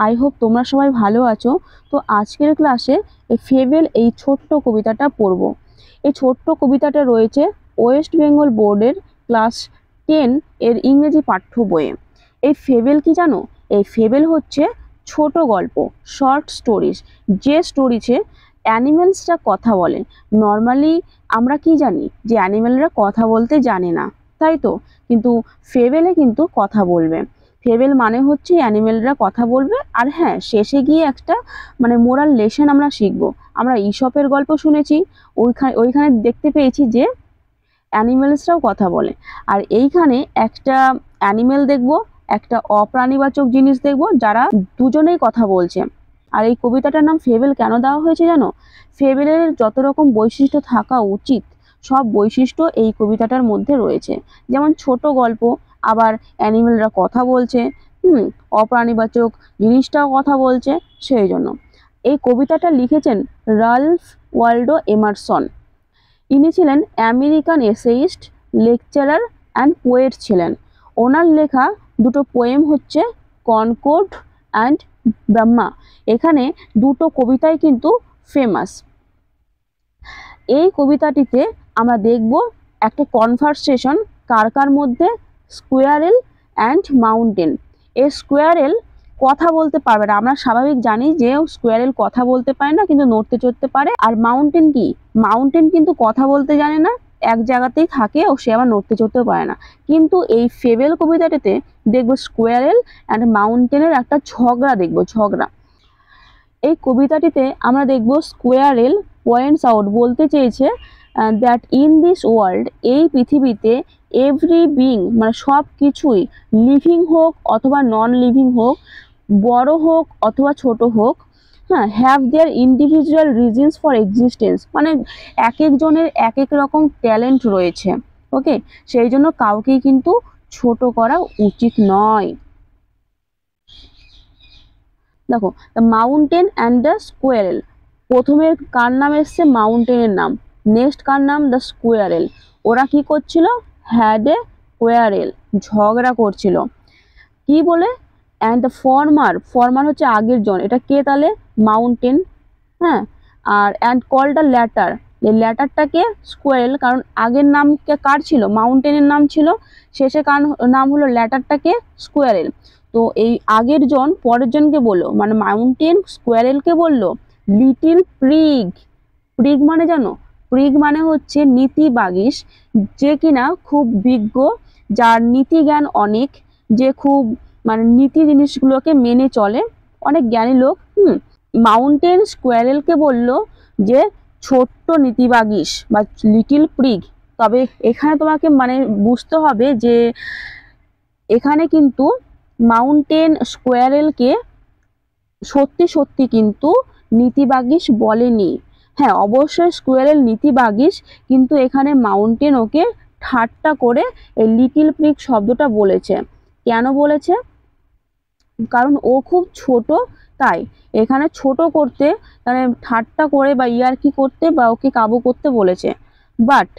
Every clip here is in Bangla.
আই হোপ তোমরা সবাই ভালো আছো। তো আজকের ক্লাসে এই ফেবেল এই ছোট্ট কবিতাটা পড়ব। এই ছোট্ট কবিতাটা রয়েছে ওয়েস্ট বেঙ্গল বোর্ডের ক্লাস 10 এর ইংরেজি পাঠ্য বইয়ে। এই ফেবেল কি জানো? এই ফেবেল হচ্ছে ছোট গল্প, শর্ট স্টোরিজ, যে স্টোরিজে অ্যানিমেলসরা কথা বলে। নর্মালি আমরা কি জানি যে অ্যানিমেলরা কথা বলতে জানে না, তাই তো? কিন্তু ফেবেলে কিন্তু কথা বলবে। ফেবেল মানে হচ্ছে অ্যানিমেলরা কথা বলবে, আর হ্যাঁ, শেষে গিয়ে একটা মানে মোরাল লেসন আমরা শিখবো। আমরা ঈশপের গল্প শুনেছি, ওইখানে দেখতে পেয়েছি যে অ্যানিমেলসরাও কথা বলে। আর এইখানে একটা অ্যানিমেল দেখবো, একটা অপ্রাণীবাচক জিনিস দেখবো, যারা দুজনেই কথা বলছে। আর এই কবিতাটার নাম ফেবেল কেন দেওয়া হয়েছে জানো? ফেবেলের যত রকম বৈশিষ্ট্য থাকা উচিত সব বৈশিষ্ট্য এই কবিতাটার মধ্যে রয়েছে। যেমন ছোট গল্প, আবার অ্যানিমেলরা কথা বলছে, অপ্রাণীবাচক জিনিসটাও কথা বলছে। সেই জন্য এই কবিতাটা লিখেছেন রাল্ফ ওয়াল্ডো এমারসন। ইনি ছিলেন American essayist, lecturer and poet ছিলেন। ওনার লেখা দুটো পোয়েম হচ্ছে কনকর্ড অ্যান্ড ব্রহ্মা। এখানে দুটো কবিতাই কিন্তু ফেমাস। এই কবিতাটিতে আমরা দেখব একটা কনভারসেশন কার কার মধ্যে, স্কোয়ারেল অ্যান্ড মাউন্টেন। এই স্কোয়ারেল কথা বলতে পারবে না, আমরা স্বাভাবিক জানি যে স্কোয়ারেল কথা বলতে পারে না, কিন্তু নড়তে চড়তে পারে। আর মাউন্টেন কি? মাউন্টেন কিন্তু কথা বলতে জানে না, এক জায়গাতেই থাকে, ও সে আবার নড়তে চড়তেও পারে না। কিন্তু এই ফেবেল কবিতাটিতে দেখবো স্কোয়ারেল অ্যান্ড মাউন্টেনের একটা ঝগড়া দেখবো, ঝগড়া। এই কবিতাটিতে আমরা দেখব স্কোয়ারেল পয়েন্টস আউট, বলতে চেয়েছে দ্যাট ইন দিস ওয়ার্ল্ড, এই পৃথিবীতে, এভরি বিং মানে সব কিছুই, লিভিং হোক অথবা নন লিভিং হোক, বড় হোক অথবা ছোট হোক, হ্যাঁ, have their individual reasons for existence, মানে এক একজনের এক এক রকম ট্যালেন্ট রয়েছে। ওকে, সেই জন্য কাউকেই কিন্তু ছোট করা উচিত নয়। দেখো, the mountain and the squirrel. প্রথমে কার নাম এসছে? মাউন্টেনের নাম। নেক্সট কার নাম? The squirrel. ওরা কি করছিল? হ্যাড এ কোয়ারেল, ঝগড়া করছিল। কি বলে? অ্যান্ড দ্য ফরমার, ফরমার হচ্ছে আগের জন, এটা কে তাহলে? মাউন্টেন, হ্যাঁ। আর অ্যান্ড কল দ্য ল্যাটার, এই ল্যাটারটাকে স্কোয়ারেল, কারণ আগের নাম কার ছিল? মাউন্টেনের নাম ছিল, শেষে কার নাম হলো? ল্যাটারটাকে স্কোয়ারেল। তো এই আগের জন পরের জনকে বললো, মানে মাউন্টেন স্কোয়ারেলকে বললো লিটিল প্রিগ। প্রিগ মানে জানো? প্রিগ মানে হচ্ছে নীতি বাগিস, যে কিনা খুব বিজ্ঞ, যার নীতি জ্ঞান অনেক, যে খুব মানে নীতি জিনিসগুলোকে মেনে চলে, অনেক জ্ঞানী লোক। মাউন্টেন স্কোয়ারেলকে বলল যে ছোট্ট নীতিবাগিস বা লিটিল প্রিগ। তবে এখানে তোমাকে মানে বুঝতে হবে যে এখানে কিন্তু মাউন্টেন স্কোয়ারেলকে সত্যি সত্যি কিন্তু নীতিবাগিস বলেনি। হ্যাঁ, অবশ্যই স্কোয়ারেল নীতিবাগিস, কিন্তু এখানে মাউন্টেন ওকে ঠাট্টা করে এই লিটিল প্রিগ শব্দটা বলেছে। কেন বলেছে? কারণ ও খুব ছোট, তাই এখানে ছোট করতে, মানে ঠাট্টা করে বা ইয়ার্কি করতে বা ওকে কাবু করতে বলেছে। বাট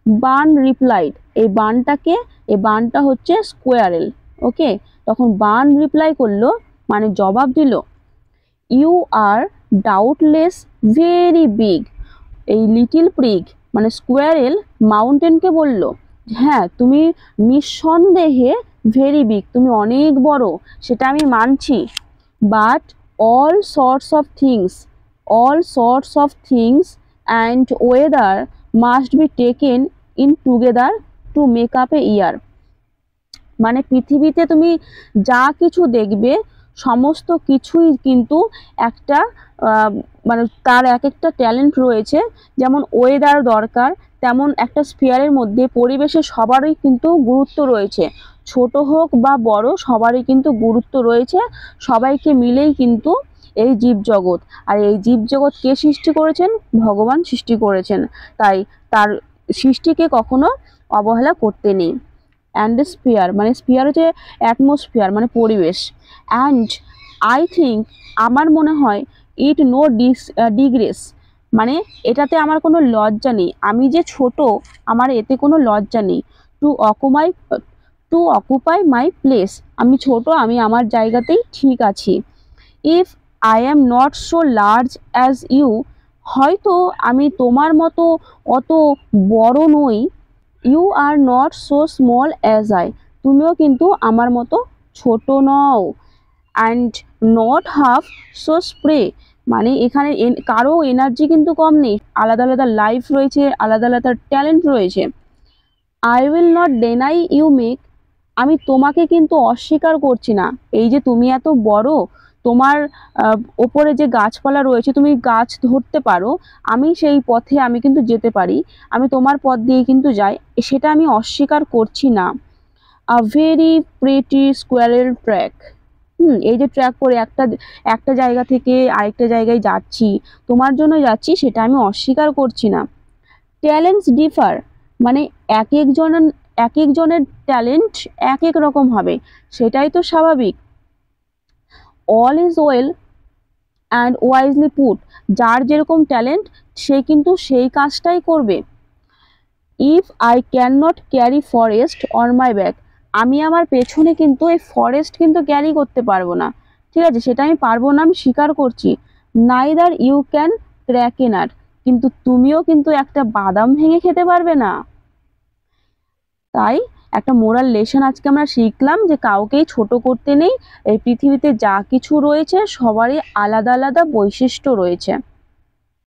বার্ন রিপ্লাইড, এই বার্নটা হচ্ছে স্কোয়ারেল। ওকে, তখন বার্ন রিপ্লাই করলো, মানে জবাব দিল, you are doubtless very big. এই লিটিল প্রিগ মানে স্কোয়ারেল মাউন্টেনকে বলল, হ্যাঁ তুমি নিঃসন্দেহে ভেরি বিগ, তুমি অনেক বড়, সেটা আমি মানছি। But all sorts of things and weather must be taken in together to make up a year. মানে পৃথিবীতে তুমি যা কিছু দেখবে সমস্ত কিছুই কিন্তু একটা মানে তার এক একটা ট্যালেন্ট রয়েছে। যেমন ওয়েদার দরকার, তেমন একটা স্ফিয়ারের মধ্যে পরিবেশের সবারই কিন্তু গুরুত্ব রয়েছে, ছোট হোক বা বড়, সবারই কিন্তু গুরুত্ব রয়েছে। সবাইকে মিলেই কিন্তু এই জীবজগৎ। আর এই জীবজগৎ কে সৃষ্টি করেছেন? ভগবান সৃষ্টি করেছেন। তাই তার সৃষ্টিকে কখনো অবহেলা করতে নেই। অ্যান্ড স্পিয়ার মানে স্পিয়ার হচ্ছে অ্যাটমসফিয়ার মানে পরিবেশ। অ্যান্ড আই থিঙ্ক, আমার মনে হয়, ইট নো ডিগ্রেস মানে এটাতে আমার কোনো লজ্জা নেই, আমি যে ছোট আমার এতে কোনো লজ্জা নেই। টু অকুপাই মাই প্লেস, আমি ছোট, আমি আমার জায়গাতেই ঠিক আছি। If I am not so large as you, হয়তো আমি তোমার মতো অত বড় নই। You are not so small as I, তুমিও কিন্তু আমার মতো ছোট নও। And not half so spry, মানে এখানে কারো এনার্জি কিন্তু কম নেই, আলাদা আলাদা লাইফ রয়েছে, আলাদা আলাদা ট্যালেন্ট রয়েছে। I will not deny you make, আমি তোমাকে কিন্তু অস্বীকার করছি না। এই যে তুমি এত বড়, তোমার ওপরে যে গাছপালা রয়েছে, তুমি গাছ ধরতে পারো, আমি সেই পথে আমি কিন্তু যেতে পারি, আমি তোমার পথ দিয়ে কিন্তু যাই, সেটা আমি অস্বীকার করছি না। A very pretty squirrel track, এই যে ট্র্যাক করে একটা একটা জায়গা থেকে আরেকটা জায়গায় যাচ্ছি, তোমার জন্য যাচ্ছি, সেটা আমি অস্বীকার করছি না। ট্যালেন্টস ডিফার, মানে এক একজনের ট্যালেন্ট এক এক রকম হবে, সেটাই তো স্বাভাবিক। All is well and wisely put, যার যেরকম ট্যালেন্ট সে কিন্তু সেই কাজটাই করবে। If I can not carry forest on my back, আমি আমার পেছনে কিন্তু এই ফরেস্ট কিন্তু ক্যারি করতে পারবো না, ঠিক আছে, সেটা আমি পারবো না, আমি স্বীকার করছি। Neither you can crack a nut, কিন্তু তুমিও কিন্তু একটা বাদাম ভেঙে খেতে পারবে না। তাই একটা মোরাল লেসন আজকে আমরা শিখলাম যে কাউকেই ছোট করতে নেই, এই পৃথিবীতে যা কিছু রয়েছে সবারই আলাদা আলাদা বৈশিষ্ট্য রয়েছে।